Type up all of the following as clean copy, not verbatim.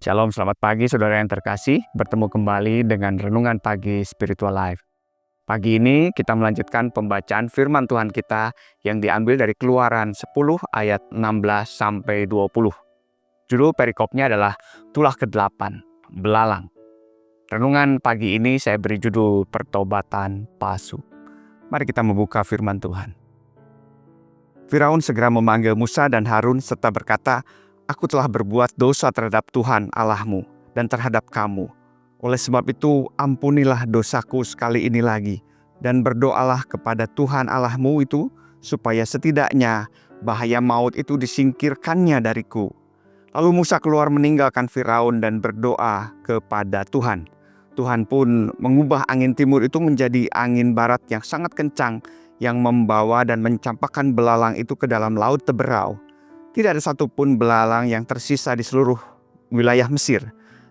Shalom, selamat pagi saudara yang terkasih. Bertemu kembali dengan Renungan Pagi Spiritual Life. Pagi ini kita melanjutkan pembacaan firman Tuhan kita yang diambil dari Keluaran 10 ayat 16 sampai 20. Judul perikopnya adalah Tulah ke-8, Belalang. Renungan pagi ini saya beri judul Pertobatan Palsu. Mari kita membuka firman Tuhan. Firaun segera memanggil Musa dan Harun serta berkata, "Aku telah berbuat dosa terhadap Tuhan Allahmu dan terhadap kamu. Oleh sebab itu ampunilah dosaku sekali ini lagi dan berdoalah kepada Tuhan Allahmu itu supaya setidaknya bahaya maut itu disingkirkannya dariku." Lalu Musa keluar meninggalkan Firaun dan berdoa kepada Tuhan. Tuhan pun mengubah angin timur itu menjadi angin barat yang sangat kencang yang membawa dan mencampakkan belalang itu ke dalam laut Teberau. Tidak ada satupun belalang yang tersisa di seluruh wilayah Mesir.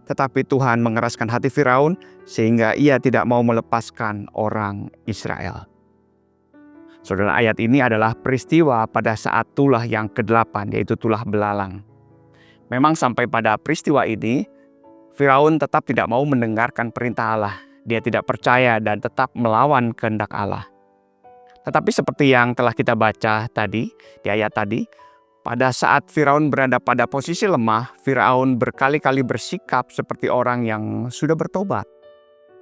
Tetapi Tuhan mengeraskan hati Firaun sehingga ia tidak mau melepaskan orang Israel. Saudara, ayat ini adalah peristiwa pada saat tulah yang ke-8, yaitu tulah belalang. Memang sampai pada peristiwa ini, Firaun tetap tidak mau mendengarkan perintah Allah. Dia tidak percaya dan tetap melawan kehendak Allah. Tetapi seperti yang telah kita baca tadi, di ayat tadi, pada saat Firaun berada pada posisi lemah, Firaun berkali-kali bersikap seperti orang yang sudah bertobat.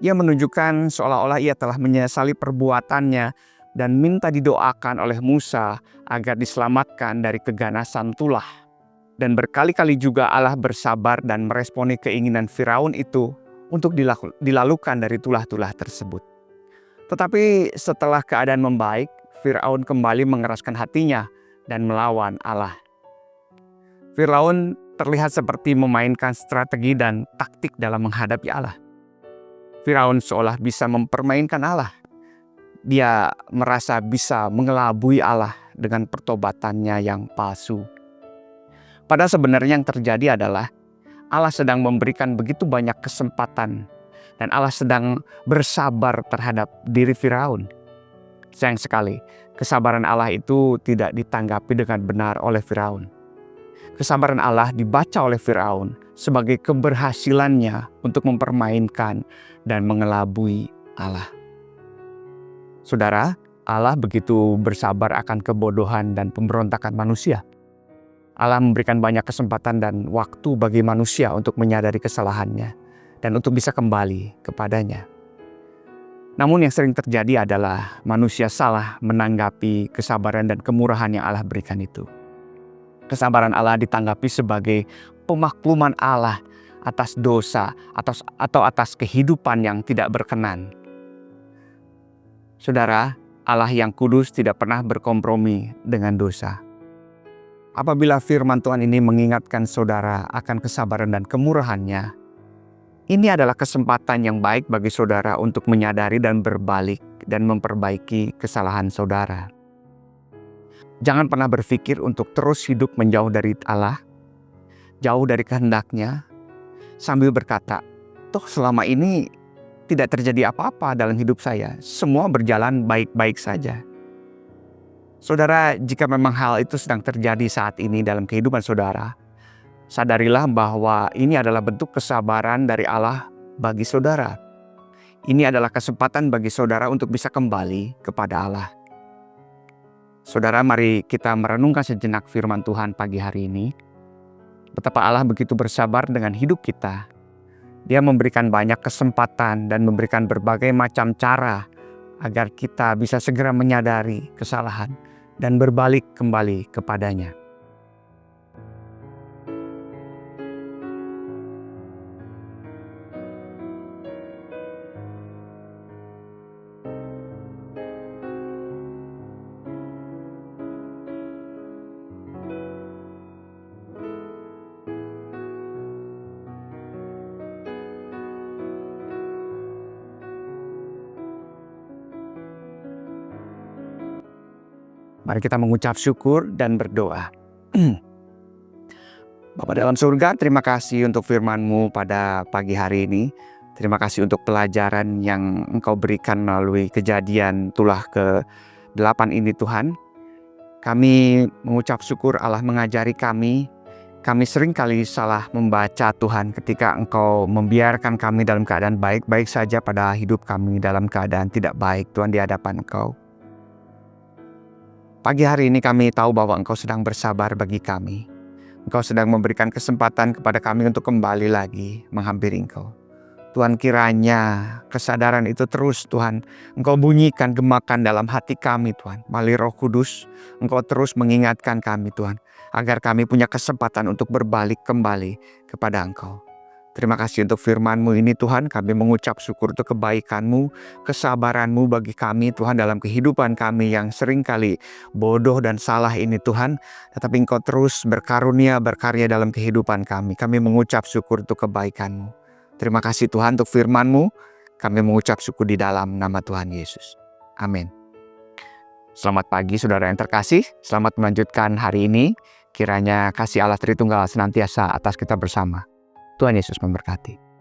Ia menunjukkan seolah-olah ia telah menyesali perbuatannya dan minta didoakan oleh Musa agar diselamatkan dari keganasan tulah. Dan berkali-kali juga Allah bersabar dan meresponi keinginan Firaun itu untuk dilalukan dari tulah-tulah tersebut. Tetapi setelah keadaan membaik, Firaun kembali mengeraskan hatinya dan melawan Allah. Firaun terlihat seperti memainkan strategi dan taktik dalam menghadapi Allah. Firaun seolah bisa mempermainkan Allah. Dia merasa bisa mengelabui Allah dengan pertobatannya yang palsu. Padahal sebenarnya yang terjadi adalah Allah sedang memberikan begitu banyak kesempatan dan Allah sedang bersabar terhadap diri Firaun. Sayang sekali, kesabaran Allah itu tidak ditanggapi dengan benar oleh Firaun. Kesabaran Allah dibaca oleh Firaun sebagai keberhasilannya untuk mempermainkan dan mengelabui Allah. Saudara, Allah begitu bersabar akan kebodohan dan pemberontakan manusia. Allah memberikan banyak kesempatan dan waktu bagi manusia untuk menyadari kesalahannya dan untuk bisa kembali kepadanya. Namun yang sering terjadi adalah manusia salah menanggapi kesabaran dan kemurahan yang Allah berikan itu. Kesabaran Allah ditanggapi sebagai pemakluman Allah atas dosa atau atas kehidupan yang tidak berkenan. Saudara, Allah yang kudus tidak pernah berkompromi dengan dosa. Apabila firman Tuhan ini mengingatkan saudara akan kesabaran dan kemurahannya, ini adalah kesempatan yang baik bagi saudara untuk menyadari dan berbalik dan memperbaiki kesalahan saudara. Jangan pernah berpikir untuk terus hidup menjauh dari Allah, jauh dari kehendaknya, sambil berkata, "Toh selama ini tidak terjadi apa-apa dalam hidup saya, semua berjalan baik-baik saja." Saudara, jika memang hal itu sedang terjadi saat ini dalam kehidupan saudara, sadarilah bahwa ini adalah bentuk kesabaran dari Allah bagi saudara. Ini adalah kesempatan bagi saudara untuk bisa kembali kepada Allah. Saudara, mari kita merenungkan sejenak firman Tuhan pagi hari ini. Betapa Allah begitu bersabar dengan hidup kita. Dia memberikan banyak kesempatan dan memberikan berbagai macam cara agar kita bisa segera menyadari kesalahan dan berbalik kembali kepadanya. Mari kita mengucap syukur dan berdoa. Bapa dalam surga, terima kasih untuk firman-Mu pada pagi hari ini. Terima kasih untuk pelajaran yang Engkau berikan melalui kejadian tulah ke-8 ini Tuhan. Kami mengucap syukur Allah mengajari kami Kami sering kali salah membaca Tuhan ketika Engkau membiarkan kami dalam keadaan baik-baik saja pada hidup kami dalam keadaan tidak baik Tuhan di hadapan Engkau. Pagi hari ini kami tahu bahwa Engkau sedang bersabar bagi kami. Engkau sedang memberikan kesempatan kepada kami untuk kembali lagi menghampiri Engkau. Tuhan, kiranya kesadaran itu terus Tuhan Engkau bunyikan, gemakan dalam hati kami Tuhan. Melalui Roh Kudus Engkau terus mengingatkan kami Tuhan, agar kami punya kesempatan untuk berbalik kembali kepada Engkau. Terima kasih untuk firman-Mu ini Tuhan. Kami mengucap syukur untuk kebaikan-Mu, kesabaran-Mu bagi kami Tuhan dalam kehidupan kami yang seringkali bodoh dan salah ini Tuhan. Tetapi Engkau terus berkarunia, berkarya dalam kehidupan kami. Kami mengucap syukur untuk kebaikan-Mu. Terima kasih Tuhan untuk firman-Mu. Kami mengucap syukur di dalam nama Tuhan Yesus. Amin. Selamat pagi saudara yang terkasih. Selamat melanjutkan hari ini. Kiranya kasih Allah Tritunggal senantiasa atas kita bersama. Tuhan Yesus memberkati.